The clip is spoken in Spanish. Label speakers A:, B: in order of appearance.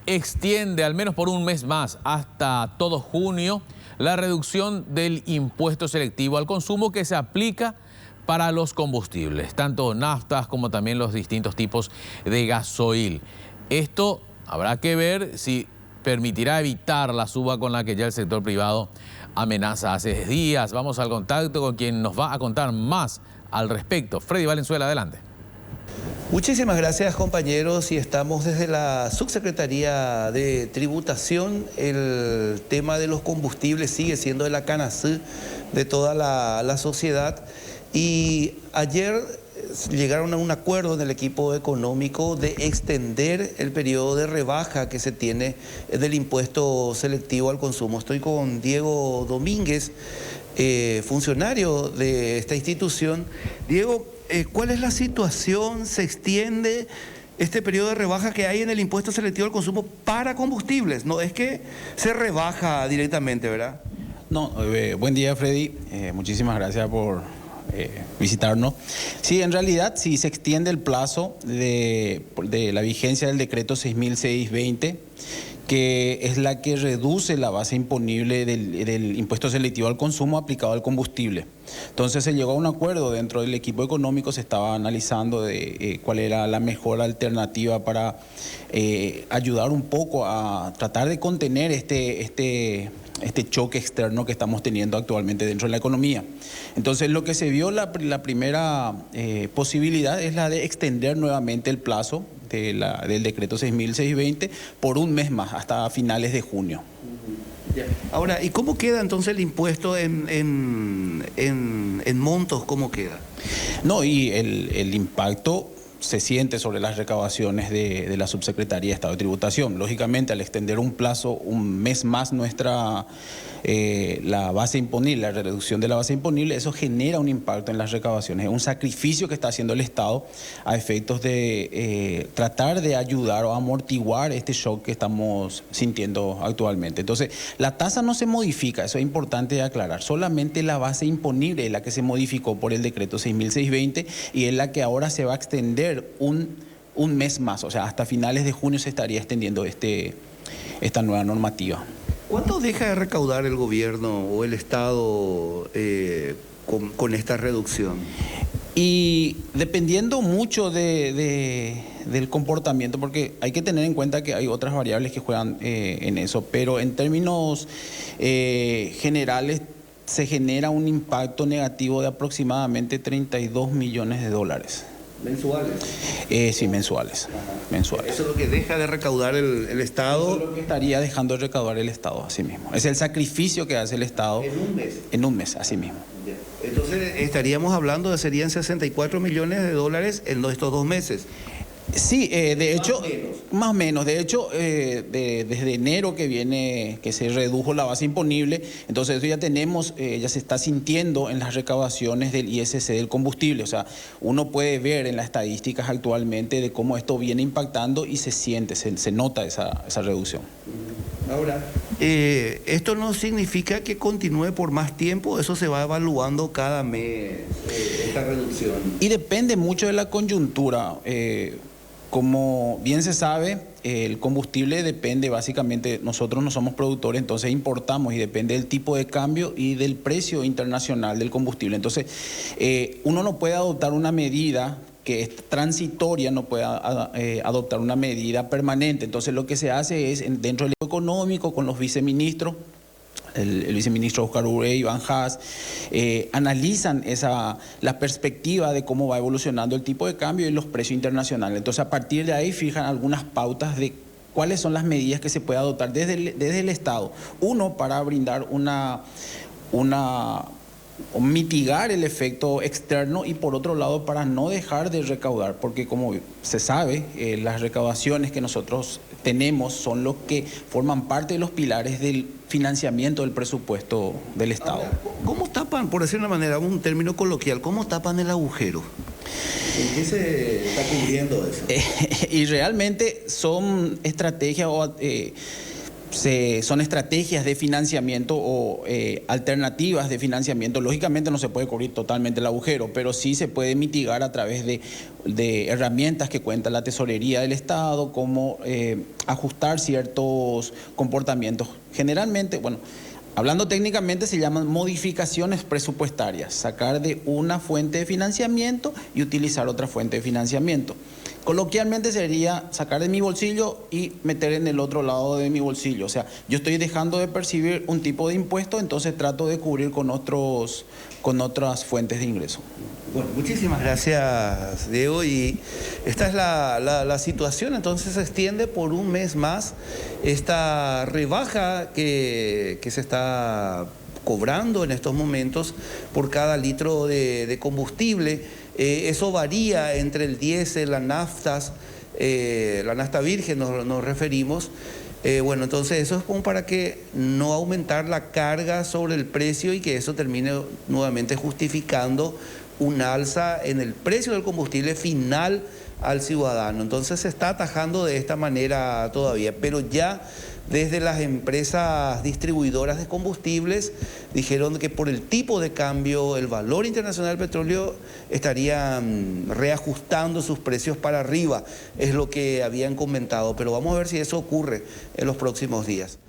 A: extiende al menos por un mes más hasta todo junio la reducción del impuesto selectivo al consumo que se aplica para los combustibles, tanto naftas como también los distintos tipos de gasoil. Esto habrá que ver si permitirá evitar la suba con la que ya el sector privado amenaza hace días. Vamos al contacto con quien nos va a contar más al respecto. Freddy Valenzuela, adelante.
B: Muchísimas gracias, compañeros, y estamos desde la Subsecretaría de Tributación. El tema de los combustibles sigue siendo de la canasú de toda la sociedad, y ayer llegaron a un acuerdo en el equipo económico de extender el periodo de rebaja que se tiene del impuesto selectivo al consumo. Estoy con Diego Domínguez, funcionario de esta institución. Diego, ¿cuál es la situación? ¿Se extiende este periodo de rebaja que hay en el impuesto selectivo al consumo para combustibles? No es que se rebaja directamente, ¿verdad?
C: No, buen día, Freddy. Muchísimas gracias por visitarnos. Sí, en realidad sí se extiende el plazo de la vigencia del decreto 6620, que es la que reduce la base imponible del impuesto selectivo al consumo aplicado al combustible. Entonces se llegó a un acuerdo dentro del equipo económico, se estaba analizando cuál era la mejor alternativa para ayudar un poco a tratar de contener este choque externo que estamos teniendo actualmente dentro de la economía. Entonces lo que se vio, la primera posibilidad es la de extender nuevamente el plazo del decreto 6620 por un mes más, hasta finales de junio.
B: Ahora, ¿y cómo queda entonces el impuesto en montos? ¿Cómo queda?
C: No, y el impacto se siente sobre las recaudaciones de la Subsecretaría de Estado de Tributación. Lógicamente, al extender un plazo, un mes más la base imponible, la reducción de la base imponible, eso genera un impacto en las recaudaciones. Es un sacrificio que está haciendo el Estado a efectos de tratar de ayudar o amortiguar este shock que estamos sintiendo actualmente. Entonces, la tasa no se modifica, eso es importante aclarar. Solamente la base imponible es la que se modificó por el decreto 6620 y es la que ahora se va a extender un mes más, o sea, hasta finales de junio se estaría extendiendo esta nueva normativa.
B: ¿Cuánto deja de recaudar el gobierno o el Estado con esta reducción?
C: Y dependiendo mucho del comportamiento, porque hay que tener en cuenta que hay otras variables que juegan en eso, pero en términos generales se genera un impacto negativo de aproximadamente 32 millones de dólares.
B: ¿Mensuales?
C: Sí, mensuales. Mensuales.
B: ¿Eso es lo que deja de recaudar el Estado?
C: Eso es lo que estaría dejando de recaudar el Estado, así mismo. Es el sacrificio que hace el Estado.
B: ¿En un mes?
C: En un mes, así mismo.
B: Entonces estaríamos hablando de serían 64 millones de dólares en estos 2 meses.
C: Sí, de hecho, más o menos. De hecho, desde enero que se redujo la base imponible, entonces eso ya tenemos, ya se está sintiendo en las recaudaciones del ISC del combustible. O sea, uno puede ver en las estadísticas actualmente de cómo esto viene impactando y se siente, se nota esa reducción.
B: Ahora, esto no significa que continúe por más tiempo, eso se va evaluando cada mes, esta reducción.
C: Y depende mucho de la coyuntura. Como bien se sabe, el combustible depende básicamente, nosotros no somos productores, entonces importamos y depende del tipo de cambio y del precio internacional del combustible. Entonces, uno no puede adoptar una medida que es transitoria, no puede adoptar una medida permanente. Entonces, lo que se hace es, dentro del económico, con los viceministros, el viceministro Oscar Urey, Iván Haas, analizan la perspectiva de cómo va evolucionando el tipo de cambio y los precios internacionales. Entonces, a partir de ahí fijan algunas pautas de cuáles son las medidas que se puede adoptar desde el Estado. Uno, para brindar o mitigar el efecto externo, y por otro lado para no dejar de recaudar, porque como se sabe, las recaudaciones que nosotros tenemos son los que forman parte de los pilares del financiamiento del presupuesto del Estado.
B: Ahora, ¿cómo tapan, por decir una manera, un término coloquial, cómo tapan el agujero? ¿En qué se está cubriendo eso?
C: Y realmente son estrategias son estrategias de financiamiento o alternativas de financiamiento. Lógicamente no se puede cubrir totalmente el agujero, pero sí se puede mitigar a través de herramientas que cuenta la tesorería del Estado, como ajustar ciertos comportamientos. Generalmente, bueno, hablando técnicamente se llaman modificaciones presupuestarias, sacar de una fuente de financiamiento y utilizar otra fuente de financiamiento. Coloquialmente sería sacar de mi bolsillo y meter en el otro lado de mi bolsillo. O sea, yo estoy dejando de percibir un tipo de impuesto, entonces trato de cubrir con otras fuentes de ingreso.
B: Bueno, muchísimas gracias, Diego. Y esta es la situación. Entonces se extiende por un mes más esta rebaja que se está cobrando en estos momentos por cada litro de combustible. Eso varía entre el diésel, las naftas, la nafta virgen nos referimos. Bueno, entonces eso es como para que no aumentar la carga sobre el precio y que eso termine nuevamente justificando un alza en el precio del combustible final al ciudadano. Entonces se está atajando de esta manera todavía, pero ya desde las empresas distribuidoras de combustibles dijeron que por el tipo de cambio, el valor internacional del petróleo estarían reajustando sus precios para arriba, es lo que habían comentado, pero vamos a ver si eso ocurre en los próximos días.